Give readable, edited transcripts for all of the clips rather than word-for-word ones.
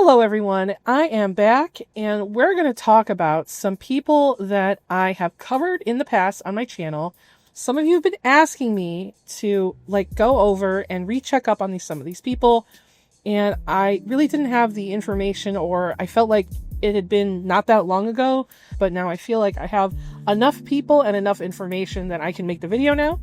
Hello everyone, I am back and we're going to talk about some people that I have covered in the past on my channel. Some of you have been asking me to go over and recheck up on some of these people, and I really didn't have the information, or I felt like it had been not that long ago, but now I feel like I have enough people and enough information that I can make the video now.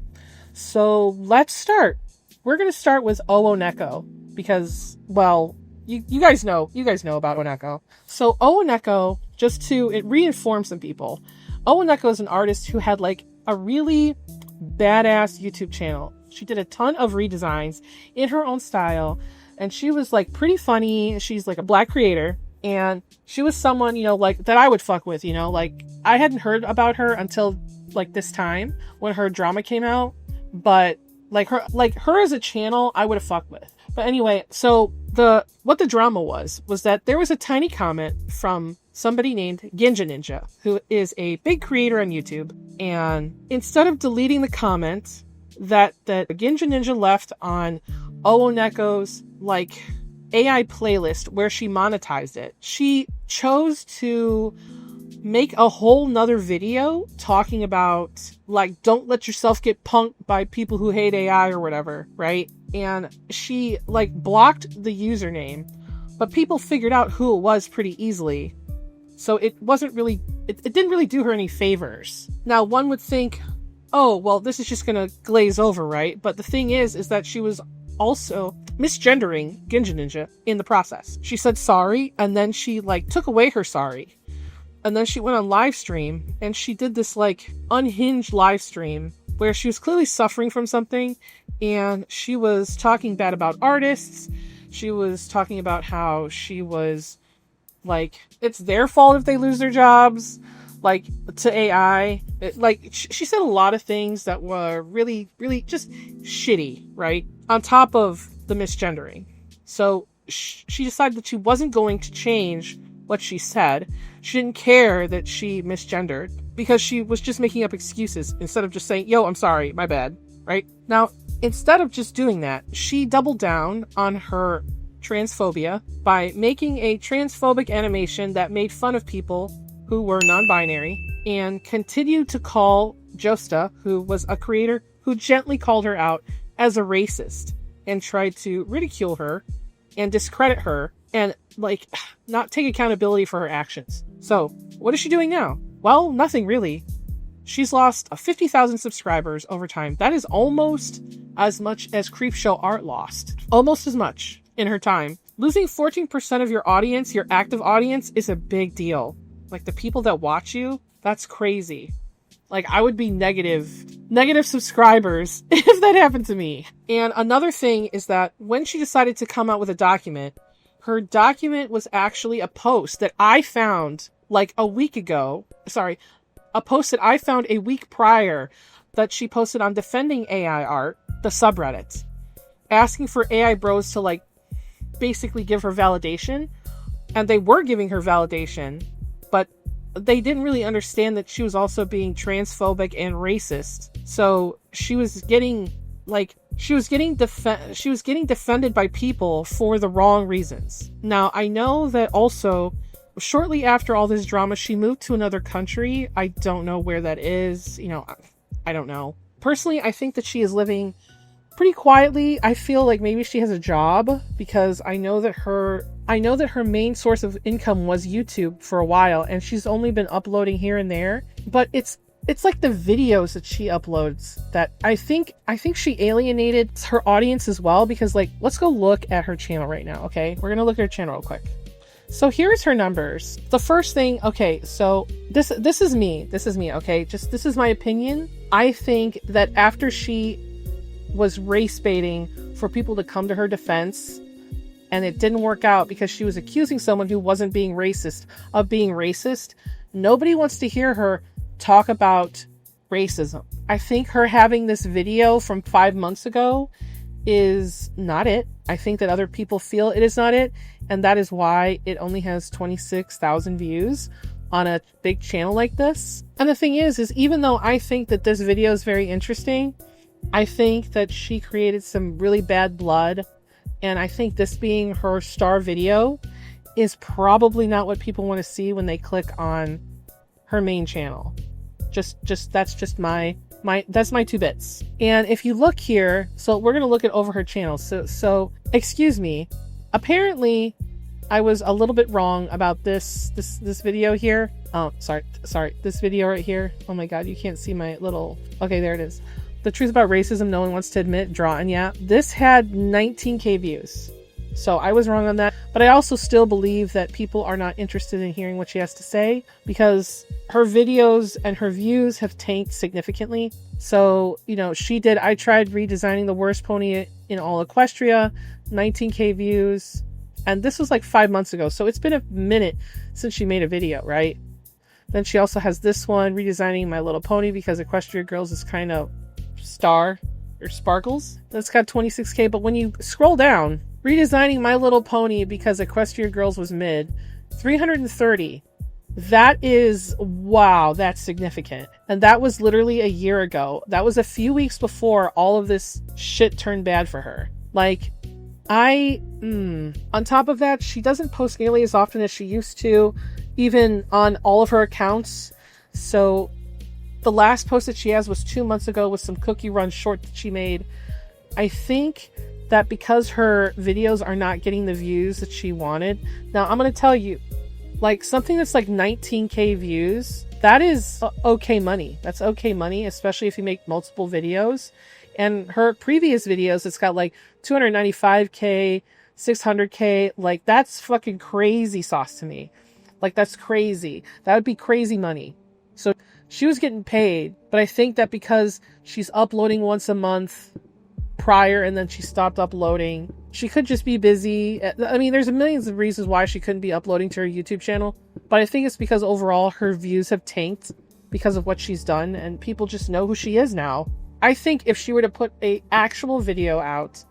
So let's start. We're going to start with owonekko because, well, you guys know about owonekko. So owonekko, it reinforms some people. owonekko is an artist who had a really badass YouTube channel. She did a ton of redesigns in her own style, and she was pretty funny. She's a black creator, and she was someone, that I would fuck with, I hadn't heard about her until this time when her drama came out, but her as a channel, I would have fucked with. But anyway, so what the drama was that there was a tiny comment from somebody named Ginja Ninja, who is a big creator on YouTube. And instead of deleting the comment that Ginja Ninja left on owonekko's AI playlist where she monetized it, she chose to make a whole nother video talking about don't let yourself get punked by people who hate AI or whatever, right? And she blocked the username, but people figured out who it was pretty easily. So it didn't really do her any favors. Now one would think, oh, well, this is just gonna glaze over, right? But the thing is that she was also misgendering Ginja Ninja in the process. She said sorry, and then she took away her sorry. And then she went on live stream and she did this unhinged live stream where she was clearly suffering from something, and she was talking bad about artists. She was talking about how she was it's their fault if they lose their jobs, to AI. She said a lot of things that were really, really just shitty, right? On top of the misgendering. So she decided that she wasn't going to change what she said. She didn't care that she misgendered because she was just making up excuses instead of just saying, yo, I'm sorry, my bad, right? Now, instead of just doing that, she doubled down on her transphobia by making a transphobic animation that made fun of people who were non-binary, and continued to call Josta, who was a creator who gently called her out as a racist and tried to ridicule her and discredit her and not take accountability for her actions. So what is she doing now? Well, nothing really. She's lost 50,000 subscribers over time. That is almost as much as Creepshow Art lost. Almost as much in her time. Losing 14% of your audience, your active audience, is a big deal. The people that watch you, that's crazy. I would be negative subscribers if that happened to me. And another thing is that when she decided to come out with a document, her document was actually a post that I found a week ago. Sorry, a post that I found a week prior that she posted on Defending AI Art, the subreddit, asking for AI bros to basically give her validation. And they were giving her validation, but they didn't really understand that she was also being transphobic and racist. So she was getting defended by people for the wrong reasons. Now, I know that also shortly after all this drama, she moved to another country. I don't know where that is. I don't know. Personally, I think that she is living pretty quietly. I feel like maybe she has a job, because I know that her main source of income was YouTube for a while, and she's only been uploading here and there. But it's the videos that she uploads that I think she alienated her audience as well, because let's go look at her channel right now, okay? We're gonna look at her channel real quick. So here's her numbers. The first thing, okay, so this is me, okay? This is my opinion. I think that after she was race baiting for people to come to her defense, and it didn't work out because she was accusing someone who wasn't being racist of being racist, nobody wants to hear her talk about racism. I think her having this video from 5 months ago is not it. I think that other people feel it is not it, and that is why it only has 26,000 views on a big channel like this. And the thing is even though I think that this video is very interesting, I think that she created some really bad blood, and I think this being her star video is probably not what people want to see when they click on her main channel. That's just my that's my 2 bits. And if you look here, so we're going to look at over her channel. So excuse me, apparently I was a little bit wrong about this video here. Oh, sorry, this video right here. Oh my god, you can't see my little, okay, there it is. The truth about racism no one wants to admit, draw and yeah. This had 19k views. So I was wrong on that, but I also still believe that people are not interested in hearing what she has to say because her videos and her views have tanked significantly. So, you know, I tried redesigning the worst pony in all Equestria, 19k views, and this was like 5 months ago. So it's been a minute since she made a video, right? Then she also has this one, redesigning My Little Pony because Equestria Girls is kind of star or sparkles. That's got 26k, but when you scroll down, redesigning My Little Pony because Equestria Girls was mid, 330. That is, wow, that's significant. And that was literally a year ago. That was a few weeks before all of this shit turned bad for her. Like, on top of that, she doesn't post nearly as often as she used to, even on all of her accounts. So the last post that she has was 2 months ago with some cookie run short that she made. I think that because her videos are not getting the views that she wanted. Now, I'm going to tell you, like, something that's like 19k views, that is okay money. That's okay money, especially if you make multiple videos. And her previous videos, it's got like 295k, 600k. Like, that's fucking crazy sauce to me. Like, that's crazy. That would be crazy money. So she was getting paid, but I think that because she's uploading once a month prior and then she stopped uploading, she could just be busy. I mean, there's millions of reasons why she couldn't be uploading to her YouTube channel, but I think it's because overall her views have tanked because of what she's done and people just know who she is now. I think if she were to put a actual video out,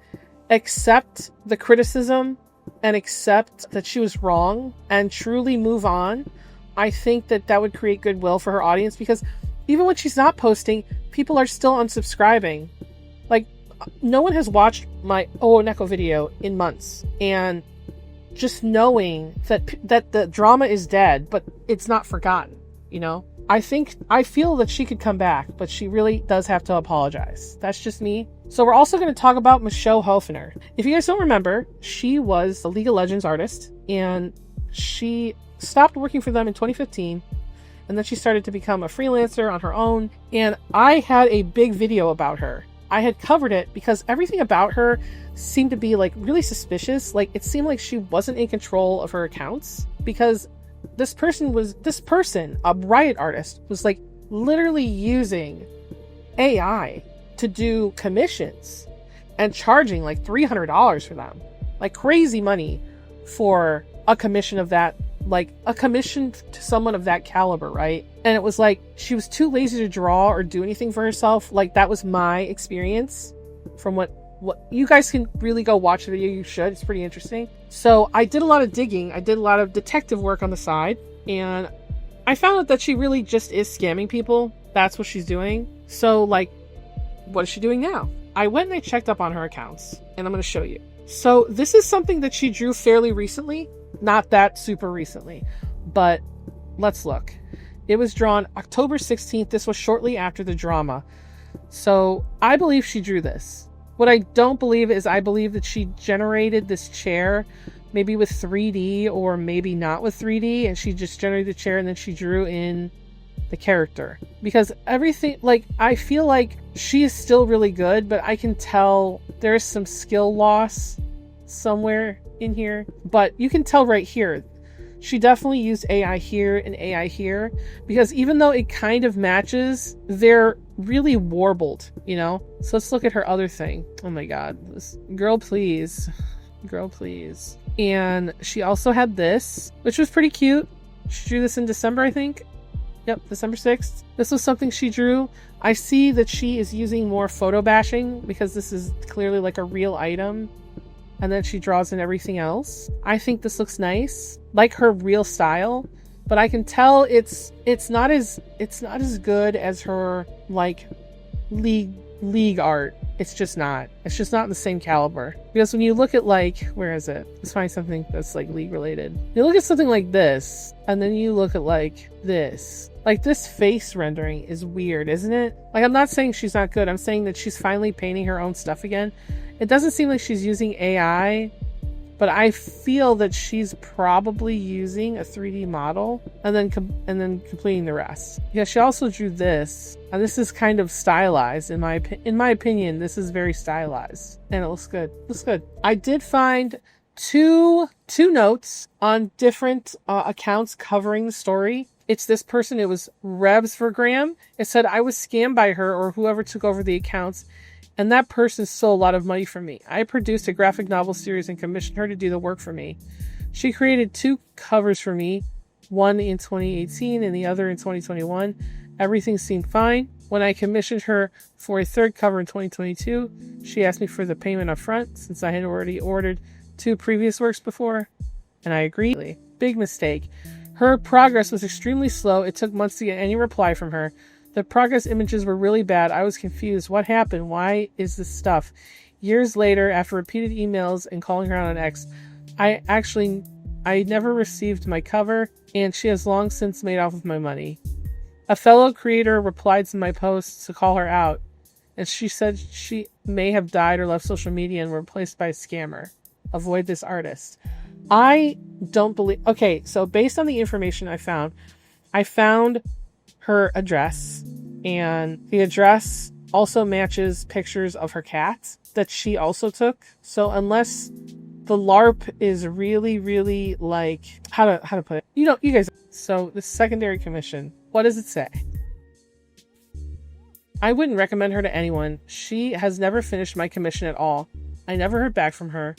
accept the criticism and accept that she was wrong and truly move on, I think that that would create goodwill for her audience, because even when she's not posting, people are still unsubscribing. Like, no one has watched my Owonekko video in months, and just knowing that the drama is dead, but it's not forgotten, you know? I feel that she could come back, but she really does have to apologize. That's just me. So we're also going to talk about Michelle Hoefner. If you guys don't remember, she was a League of Legends artist, and she stopped working for them in 2015, and then she started to become a freelancer on her own, and I had a big video about her. I had covered it because everything about her seemed to be like really suspicious. Like, it seemed like she wasn't in control of her accounts, because this person, a Riot artist, was like literally using AI to do commissions and charging like $300 for them. Like, crazy money for a commission of that, like a commission to someone of that caliber, right? And it was like she was too lazy to draw or do anything for herself. Like, that was my experience from what you guys can really go watch the video. You should. It's pretty interesting. So I did a lot of digging. I did a lot of detective work on the side, and I found out that she really just is scamming people. That's what she's doing. So, like, what is she doing now? I went and I checked up on her accounts, and I'm going to show you. So this is something that she drew fairly recently. Not that super recently, but let's look. It was drawn October 16th. This was shortly after the drama. So I believe she drew this. What I don't believe is I believe that she generated this chair maybe with 3D or maybe not with 3D, and she just generated the chair and then she drew in the character. Because everything, like, I feel like she is still really good, but I can tell there's some skill loss somewhere in here. But you can tell right here, she definitely used AI here and AI here, because even though it kind of matches, they're really warbled, you know? So let's look at her other thing. Oh my god, this girl, please. Girl, please. And she also had this, which was pretty cute. She drew this in December, I think. Yep, December 6th. This was something she drew. I see that she is using more photo bashing because this is clearly like a real item. And then she draws in everything else. I think this looks nice, like her real style, but I can tell it's not as good as her like league art. It's just not. It's just not the same caliber. Because when you look at like, where is it? Let's find something that's like League related. You look at something like this, and then you look at like this. Like this face rendering is weird, isn't it? Like I'm not saying she's not good. I'm saying that she's finally painting her own stuff again. It doesn't seem like she's using AI, but I feel that she's probably using a 3D model and then completing the rest. Yeah, she also drew this, and this is kind of stylized in my opinion. This is very stylized, and it looks good. Looks good. I did find two notes on different accounts covering the story. It's this person. It was Rebs for Graham. It said I was scammed by her or whoever took over the accounts, and that person stole a lot of money from me. I produced a graphic novel series and commissioned her to do the work for me. She created 2 covers for me, one in 2018 and the other in 2021. Everything seemed fine. When I commissioned her for a 3rd cover in 2022, she asked me for the payment up front since I had already ordered 2 previous works before, and I agreed. Big mistake. Her progress was extremely slow. It took months to get any reply from her. The progress images were really bad. I was confused. What happened? Why is this stuff? Years later, after repeated emails and calling her out on X, I never received my cover, and she has long since made off with my money. A fellow creator replied to my post to call her out, and she said she may have died or left social media and were replaced by a scammer. Avoid this artist. I don't believe... Okay, so based on the information I found her address, and the address also matches pictures of her cat that she also took. So unless the LARP is really, really like... How to put it? You know, you guys... So the secondary commission, what does it say? I wouldn't recommend her to anyone. She has never finished my commission at all. I never heard back from her,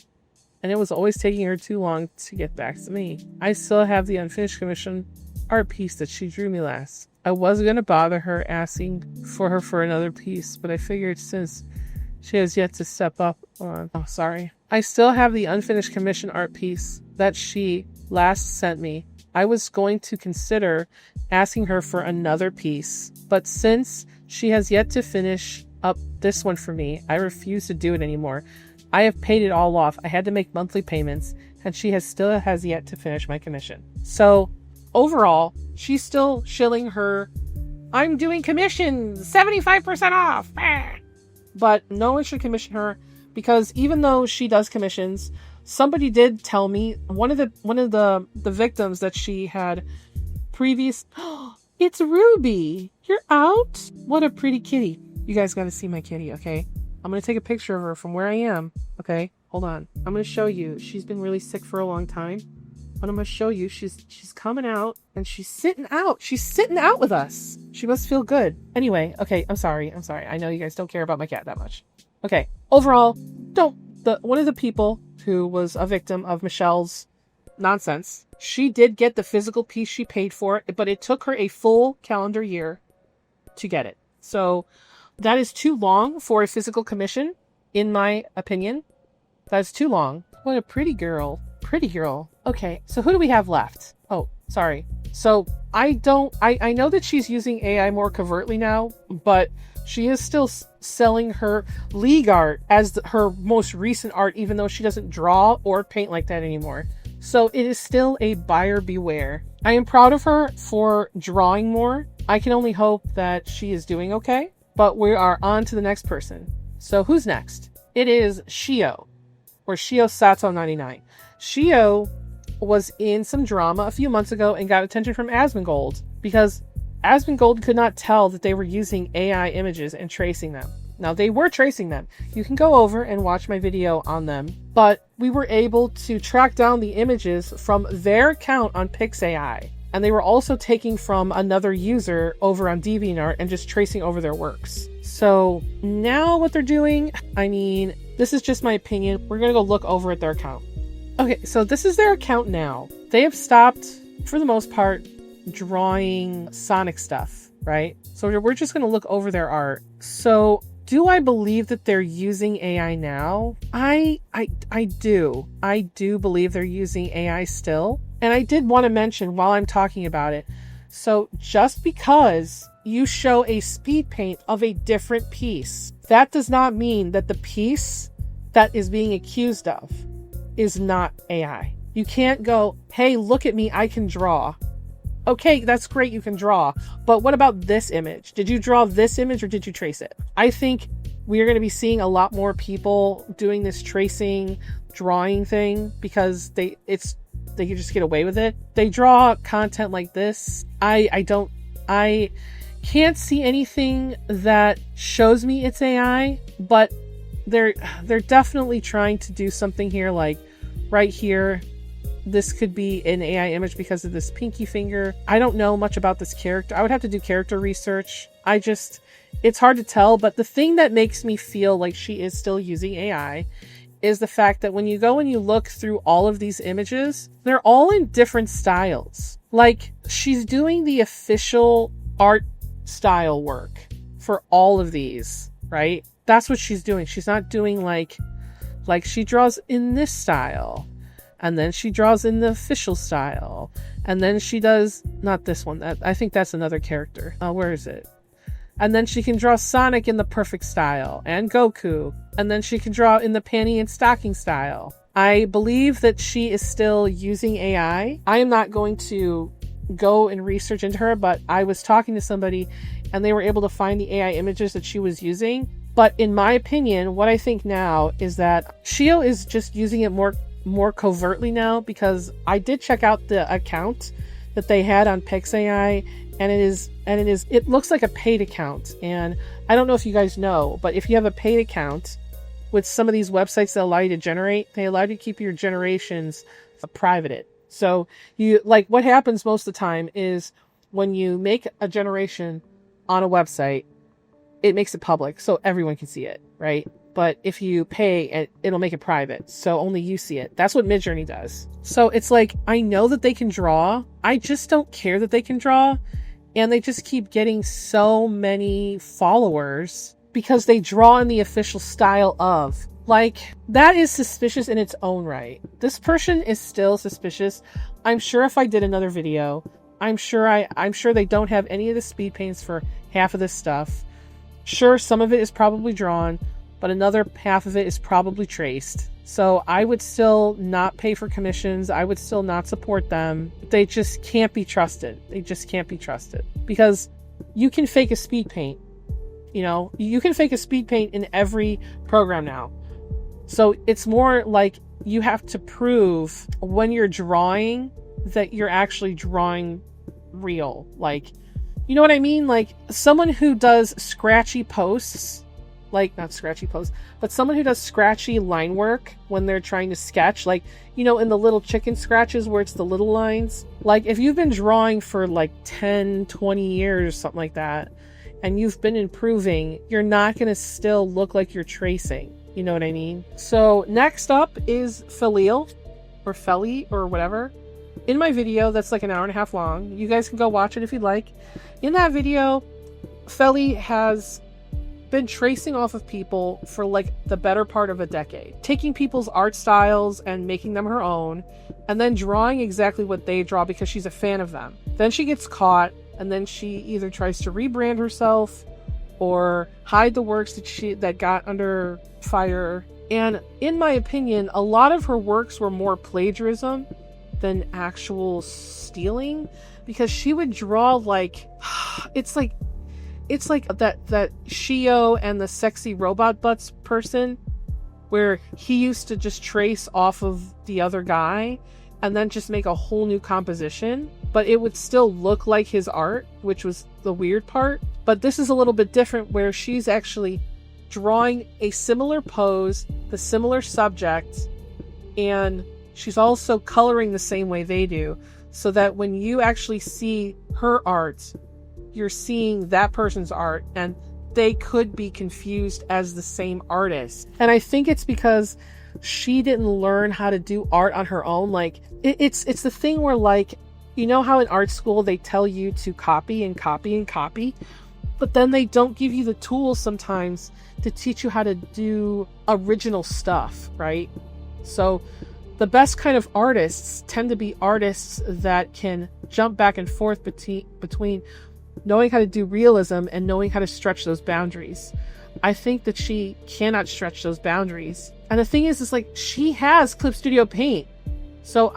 and it was always taking her too long to get back to me. I still have the unfinished commission art piece that she drew me last. I was going to bother her asking for her for another piece, but I figured since she has yet to step up on... Oh, sorry. I still have the unfinished commission art piece that she last sent me. I was going to consider asking her for another piece, but since she has yet to finish up this one for me, I refuse to do it anymore. I have paid it all off. I had to make monthly payments, and she still has yet to finish my commission. So overall, she's still shilling her, I'm doing commissions, 75% off. But no one should commission her, because even though she does commissions, somebody did tell me, one of the victims that she had previous... It's Ruby! You're out? What a pretty kitty. You guys gotta see my kitty, okay? I'm gonna take a picture of her from where I am, okay? Hold on. I'm gonna show you. She's been really sick for a long time. But I'm gonna show you. She's coming out, and she's sitting out. She's sitting out with us. She must feel good. Anyway, okay, I'm sorry. I know you guys don't care about my cat that much. Okay, overall, one of the people who was a victim of Michelle's nonsense, she did get the physical piece she paid for, but it took her a full calendar year to get it. So that is too long for a physical commission, in my opinion. That's too long. What a pretty girl. Pretty girl. Okay, so who do we have left? Oh, sorry. So I know that she's using AI more covertly now, but she is still selling her League art as her most recent art, even though she doesn't draw or paint like that anymore. So it is still a buyer beware. I am proud of her for drawing more. I can only hope that she is doing okay, but we are on to the next person. So who's next? It is Shio, or Shio Sato 99. Shio was in some drama a few months ago and got attention from Asmongold because Asmongold could not tell that they were using AI images and tracing them. Now, they were tracing them. You can go over and watch my video on them, but we were able to track down the images from their account on PixAI, and they were also taking from another user over on DeviantArt and just tracing over their works. So now what they're doing, I mean, this is just my opinion. We're going to go look over at their account. Okay, so this is their account now. They have stopped, for the most part, drawing Sonic stuff, right? So we're just going to look over their art. So do I believe that they're using AI now? I do. I do believe they're using AI still. And I did want to mention while I'm talking about it. So just because you show a speed paint of a different piece, that does not mean that the piece that is being accused of is not AI. You can't go, hey, look at me, I can draw. Okay, that's great, you can draw. But what about this image? Did you draw this image or did you trace it? I think we are going to be seeing a lot more people doing this tracing, drawing thing because they can just get away with it. They draw content like this. I can't see anything that shows me it's AI, but they're definitely trying to do something here. Like right here, this could be an AI image because of this pinky finger. I don't know much about this character. I would have to do character research. It's hard to tell, but the thing that makes me feel like she is still using AI is the fact that when you go and you look through all of these images, they're all in different styles. Like, she's doing the official art style work for all of these, right? That's what she's doing. She's not doing like she draws in this style, and then she draws in the official style, and then she does, not this one, I think that's another character. Where is it? And then she can draw Sonic in the perfect style, and Goku, and then she can draw in the panty and stocking style. I believe that she is still using AI. I am not going to go and research into her, but I was talking to somebody and they were able to find the AI images that she was using. But in my opinion, what I think now is that Shio is just using it more covertly now, because I did check out the account that they had on PixAI, and it looks like a paid account. And I don't know if you guys know, but if you have a paid account with some of these websites that allow you to generate, they allow you to keep your generations private. So you, like, what happens most of the time is when you make a generation on a website, it makes it public so everyone can see it, right? But if you pay, it'll make it private, so only you see it. That's what Midjourney does. So it's like, I know that they can draw. I just don't care that they can draw. And they just keep getting so many followers because they draw in the official style of. Like, that is suspicious in its own right. This person is still suspicious. I'm sure if I did another video, I'm sure they don't have any of the speed paints for half of this stuff. Sure, some of it is probably drawn, but another half of it is probably traced. So I would still not pay for commissions. I would still not support them. They just can't be trusted. They just can't be trusted. Because you can fake a speed paint. You know, you can fake a speed paint in every program now. So it's more like you have to prove when you're drawing that you're actually drawing real. Like, you know what I mean? Like, someone who does scratchy posts, like, not scratchy posts, but someone who does scratchy line work when they're trying to sketch, like, you know, in the little chicken scratches where it's the little lines. Like, if you've been drawing for like 10, 20 years, something like that, and you've been improving, you're not going to still look like you're tracing. You know what I mean? So next up is feielle, or feielle, or whatever. In my video, that's like an hour and a half long. You guys can go watch it if you'd like. In that video, feielle has been tracing off of people for like the better part of a decade, taking people's art styles and making them her own, and then drawing exactly what they draw because she's a fan of them. Then she gets caught, and then she either tries to rebrand herself or hide the works that got under fire. And in my opinion, a lot of her works were more plagiarism than actual stealing, because she would draw like it's like that Shio and the sexy robot butts person, where he used to just trace off of the other guy and then just make a whole new composition, but it would still look like his art, which was the weird part. But this is a little bit different, where she's actually drawing a similar pose, the similar subject, and she's also coloring the same way they do, so that when you actually see her art, you're seeing that person's art, and they could be confused as the same artist. And I think it's because she didn't learn how to do art on her own. Like, it's the thing where, like, you know how in art school they tell you to copy and copy and copy, but then they don't give you the tools sometimes to teach you how to do original stuff, right? So the best kind of artists tend to be artists that can jump back and forth between knowing how to do realism and knowing how to stretch those boundaries. I think that she cannot stretch those boundaries. And the thing is like, she has Clip Studio Paint. So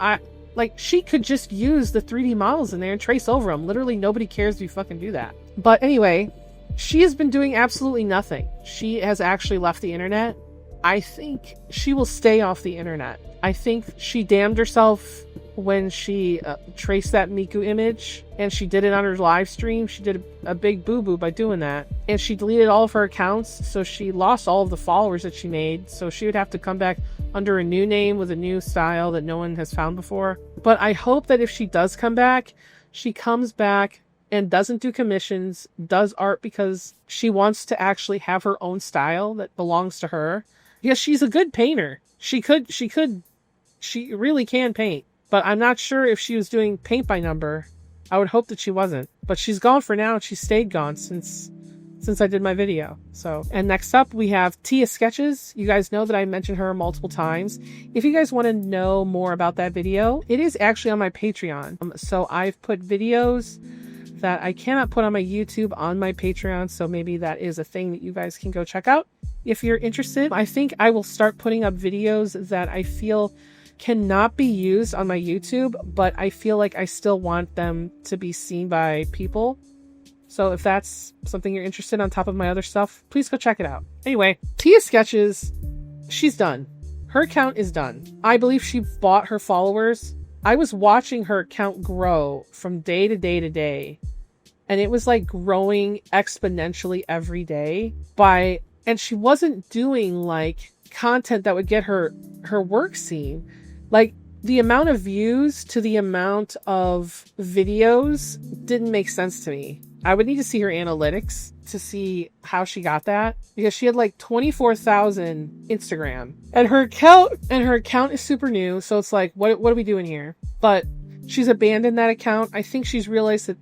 she could just use the 3D models in there and trace over them. Literally nobody cares if you fucking do that. But anyway, she has been doing absolutely nothing. She has actually left the internet. I think she will stay off the internet. I think she damned herself when she traced that Miku image, and she did it on her live stream. She did a big boo-boo by doing that, and she deleted all of her accounts, so she lost all of the followers that she made, so she would have to come back under a new name with a new style that no one has found before. But I hope that if she does come back, she comes back and doesn't do commissions, does art because she wants to actually have her own style that belongs to her. Yes, she's a good painter. She really can paint. But I'm not sure if she was doing paint by number. I would hope that she wasn't. But she's gone for now, and she stayed gone since I did my video. So, and next up we have Tiasketches. You guys know that I mentioned her multiple times. If you guys want to know more about that video, it is actually on my Patreon. So I've put videos that I cannot put on my YouTube on my Patreon. So maybe that is a thing that you guys can go check out if you're interested. I think I will start putting up videos that I feel cannot be used on my YouTube, but I feel like I still want them to be seen by people. So if that's something you're interested in on top of my other stuff, please go check it out. Anyway, Tiasketches, she's done. Her account is done. I believe she bought her followers. I was watching her account grow from day to day to day, and it was like growing exponentially every day and she wasn't doing like content that would get her work seen. Like, the amount of views to the amount of videos didn't make sense to me. I would need to see her analytics to see how she got that, because she had like 24,000 Instagram, and her account is super new. So it's like, what are we doing here? But she's abandoned that account. I think she's realized that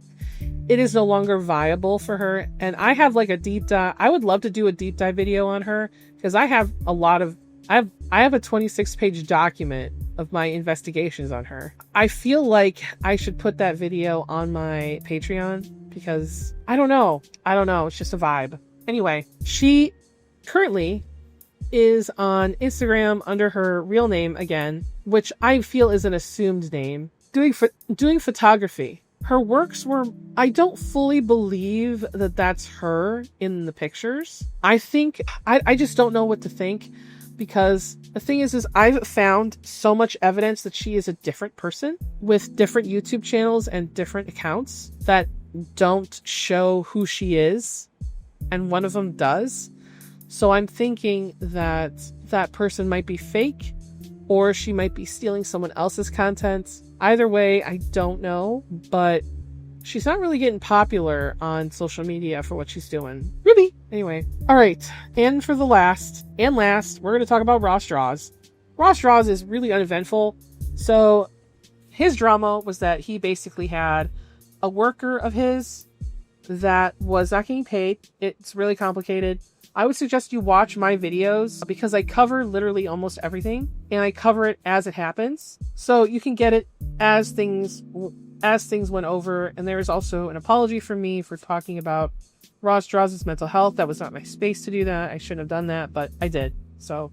it is no longer viable for her. And I have like a deep dive. I would love to do a deep dive video on her, because I have a 26-page document of my investigations on her. I feel like I should put that video on my Patreon, because I don't know. It's just a vibe. Anyway, she currently is on Instagram under her real name again, which I feel is an assumed name, doing photography. Her works were, I don't fully believe that that's her in the pictures. I think, I just don't know what to think. Because the thing is I've found so much evidence that she is a different person with different YouTube channels and different accounts that don't show who she is, and one of them does. So I'm thinking that that person might be fake, or she might be stealing someone else's content. Either way, I don't know, but she's not really getting popular on social media for what she's doing. Ruby! Anyway. Alright, and for the last, we're going to talk about rossdraws. Rossdraws is really uneventful. So, his drama was that he basically had a worker of his that was not getting paid. It's really complicated. I would suggest you watch my videos, because I cover literally almost everything, and I cover it as it happens. So you can get it as things went over. And there is also an apology from me for talking about rossdraws' mental health. That was not my space to do that. I shouldn't have done that, but I did. So,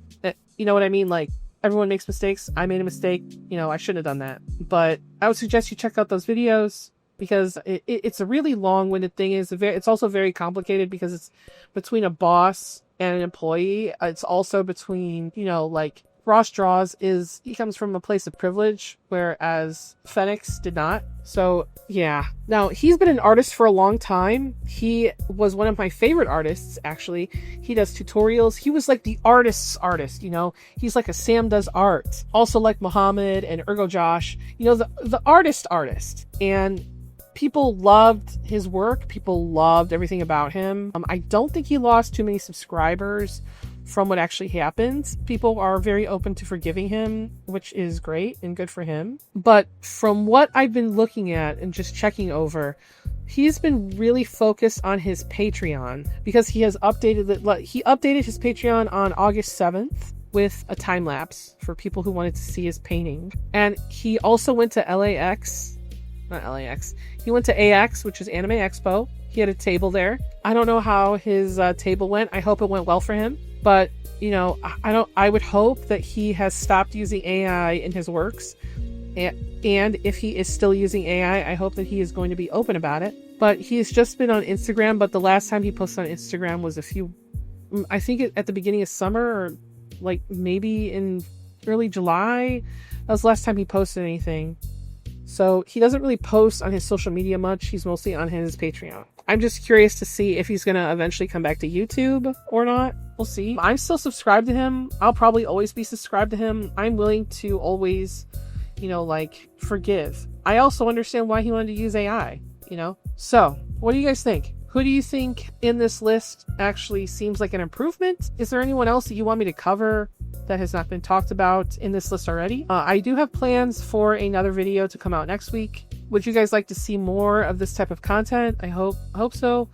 you know what I mean? Like, everyone makes mistakes. I made a mistake. I shouldn't have done that. But I would suggest you check out those videos, because it's a really long-winded thing. It's also very complicated, because it's between a boss and an employee. It's also between, like, rossdraws he comes from a place of privilege, whereas Phoenix did not. So yeah. Now, he's been an artist for a long time. He was one of my favorite artists, actually. He does tutorials. He was like the artist's artist, He's like a Sam Does Art. Also like Muhammad and Ergo Josh, the artist. And people loved his work. People loved everything about him. I don't think he lost too many subscribers from what actually happened. People are very open to forgiving him, which is great and good for him. But from what I've been looking at and just checking over, he's been really focused on his Patreon, because he has updated his Patreon on August 7th with a time lapse for people who wanted to see his painting. And he also went to LAX not LAX. He went to AX, which is Anime Expo. He had a table there. I don't know how his table went. I hope it went well for him. But, you know, I would hope that he has stopped using AI in his works. And if he is still using AI, I hope that he is going to be open about it. But he's just been on Instagram, but the last time he posted on Instagram was I think at the beginning of summer, or like maybe in early July. That was the last time he posted anything. So he doesn't really post on his social media much. He's mostly on his Patreon. I'm just curious to see if he's going to eventually come back to YouTube or not. We'll see. I'm still subscribed to him. I'll probably always be subscribed to him. I'm willing to always, you know, like, forgive. I also understand why he wanted to use AI, you know? So, what do you guys think? Who do you think in this list actually seems like an improvement? Is there anyone else that you want me to cover that has not been talked about in this list already? I do have plans for another video to come out next week. Would you guys like to see more of this type of content? I hope so.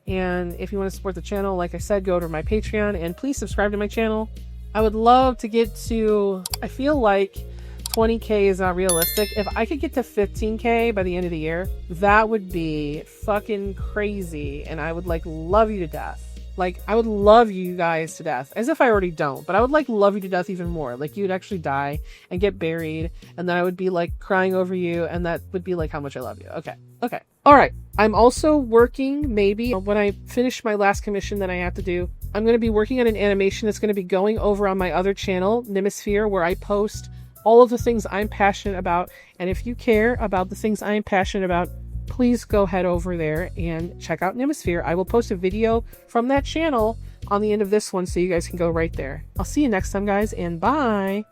And if you want to support the channel, like I said, go to my Patreon and please subscribe to my channel. I would love to get to, I feel like 20K is not realistic. If I could get to 15K by the end of the year, that would be fucking crazy. And I would like love you to death. Like, I would love you guys to death, as if I already don't, but I would like love you to death even more. Like, you'd actually die and get buried, and then I would be like crying over you, and that would be like how much I love you. Okay. All right. I'm also working, maybe when I finish my last commission that I have to do, I'm going to be working on an animation that's going to be going over on my other channel, Nemisphere, where I post all of the things I'm passionate about. And if you care about the things I am passionate about, please go head over there and check out Nemisphere. I will post a video from that channel on the end of this one, so you guys can go right there. I'll see you next time, guys, and bye.